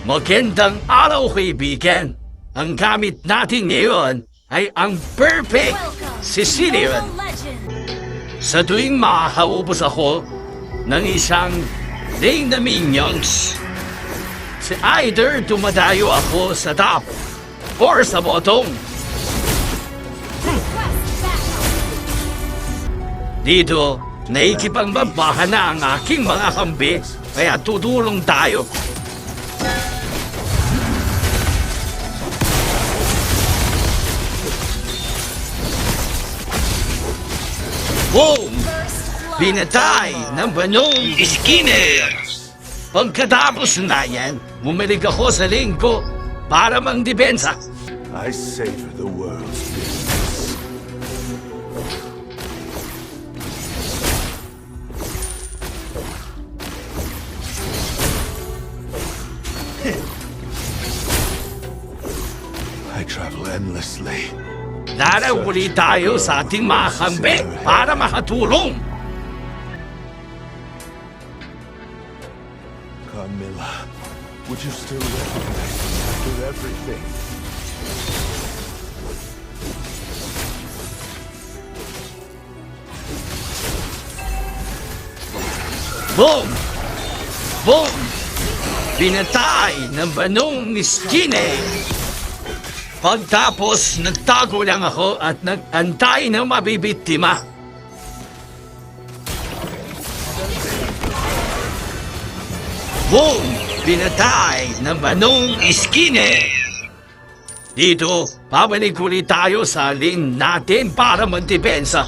Magandang araw, kaibigan. Ang gamit natin ngayon ay ang Perfect Sicilian. Sa tuwing makakaubos ako ng isang lane na minions, si either dumadayo ako sa top or sa bottom. Dito, naikipagbabahan na ang aking mga kambi, kaya tutulong tayo. Boom! Binatay ng banong Skinner! Pagkatapos na yan, bumalik ako sa lane ko para mangdepensa. I savor the world's business. I travel endlessly. Larawuli tayo sa ating mga kambi para makatulong. Carmilla, would you still recognize me after everything? Boom! Boom! Binatay ng banong Skinner! Pagtapos, nagtago lang ako at nag-antay ng mabibiktima. Boom! Pinatay ng banong Skinner! Dito, pabalik ulit tayo sa lane natin para magdepensa.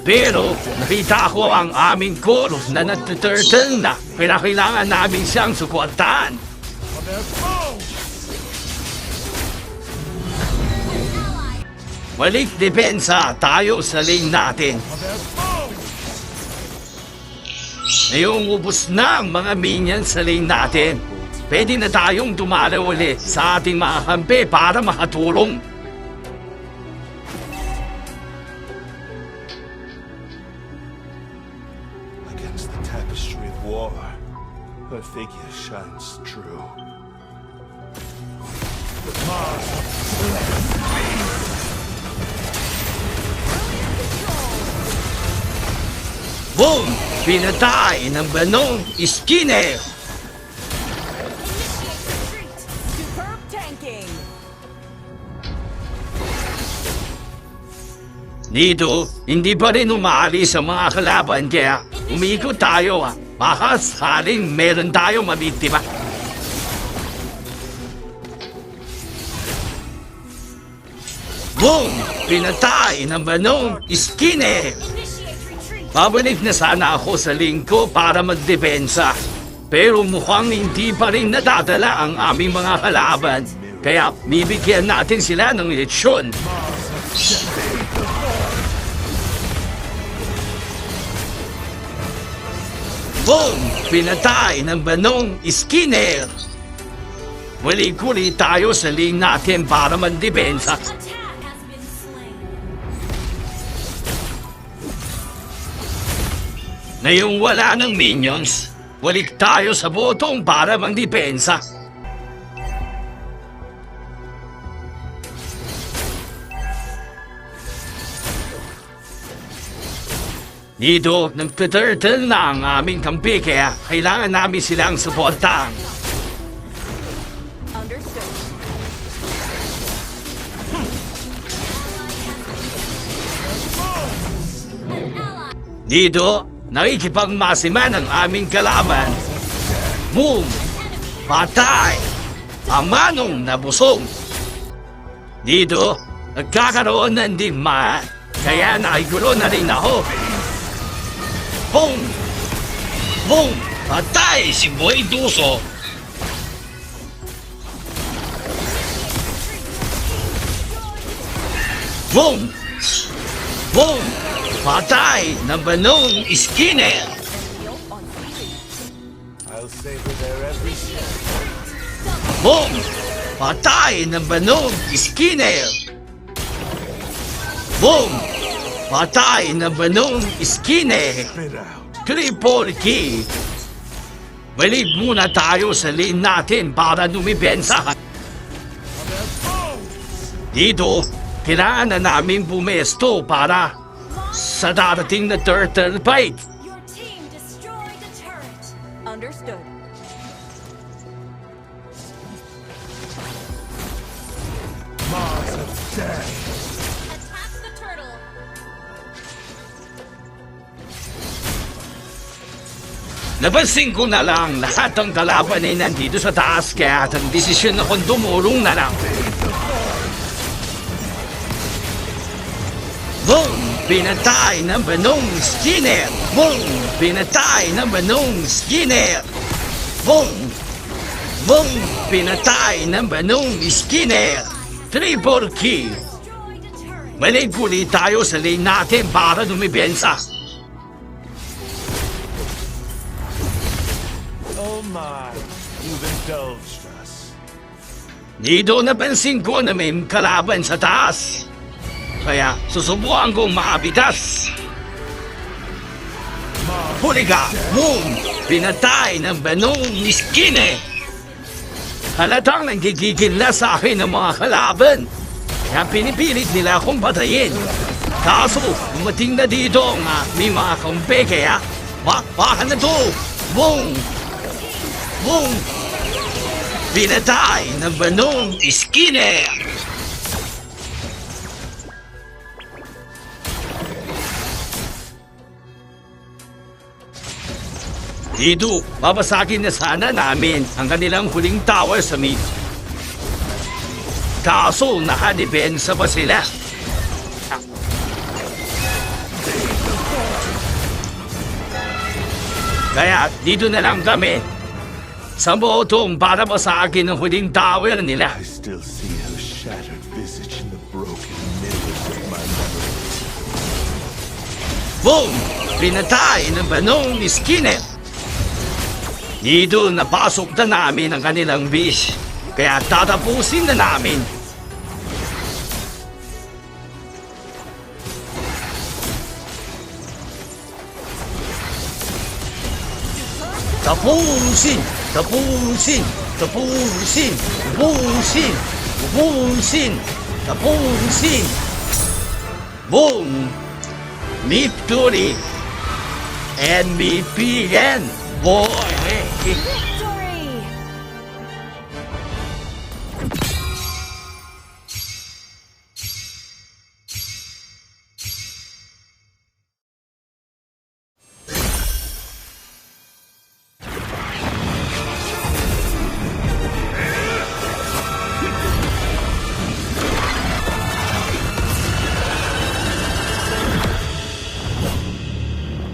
Pero nakita ko ang aming chorus na nagtuturtle na kailangan namin siyang suportahan. Balik depensa tayo sa lane natin. Ngayong ubos na ang mga minions sa lane natin, pwede na tayong dumalaw ulit sa ating mga kampi para makatulong. Against the tapestry of war, her figure shines true. Boom! Pinatay ng banong Skinner! Superb tanking. Dito, hindi pa rin umaalis sa mga kalaban kaya umikot tayo. Baka sakaling meron tayo mabiktima. Boom! Pinatay ng banong Skinner! Pabalik na sana ako sa lane ko para magdepensa. Pero mukhang hindi pa rin nadadala ang aming mga kalaban. Kaya bibigyan natin sila ng leksyon. Boom! Pinatay ng banong Skinner! Muli-kuli tayo sa lane natin para magdepensa. Ngayong wala ng minions, balik tayo sa botong para magdepensa. Dito, nagtuturtle na ang aming kampi kaya kailangan namin silang suportahan. Understood. Dito, nakikipagmasiman ang aming kalaban. Boom! Patay! Ang manong nabusog. Dito, nagkakaroon ng digmaan, kaya nakigulo na rin ako. Boom! Boom! Patay si Boy Duso! Boom! Boom! Patay ng banong Skinner! I'll savor their every step. Boom! Patay ng banong Skinner! Boom! Patay ng banong Skinner! Spit out. Triple kill! Balik muna tayo sa lane natin para dumibensa. Dito, kailangan na namin bumesto para sa darating na turtle fight. Your team destroyed the turret. Understood. Mars of death. Attack the turtle. Napansin ko na lang lahat ng kalaban ay nandito sa taas kaya ang desisyon akong dumulong na lang. Boom! Pinatay ng banong Skinner! Boom! Pinatay ng banong Skinner! Boom! Boom! Pinatay ng banong Skinner! Triple kill! Destroyed the turret. Balik ulit tayo sa lane natin para dumibensa. Oh my, you've indulged us. Dito napansin ko na may kalaban sa taas. Kaya susubukan kong maabitas. Huli ka! Boom! Pinatay ng banong ni Skinny! Halatang nanggigigil na sa akin ng mga kalaban. Kaya pinipilit nila akong patayin. Kaso, umating na dito nga may mga kampe kaya bakbakan na to! Boom! Boom! Pinatay ng banong Skinny! Dito, babasagin na sana namin ang kanilang huling tower sa mid. Kaso, nakadepensa pa sila. Kaya, dito na lang kami. Sa botong para basagin ang huling tower nila. I still see her shattered visage in the broken mirrors of my memory. Boom! Pinatay ng banong ni Skinner. Dito napasok na namin ang kanilang wish. Kaya tatapusin na namin. Tapusin! Tapusin! Tapusin! Tapusin! Tapusin! Tapusin! Boom! Victory! MVP yan! Boy! Victory!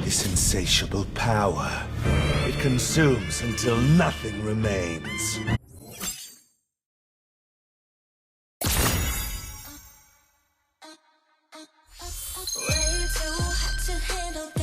This insatiable power. It consumes until nothing remains. Way too hot to handle.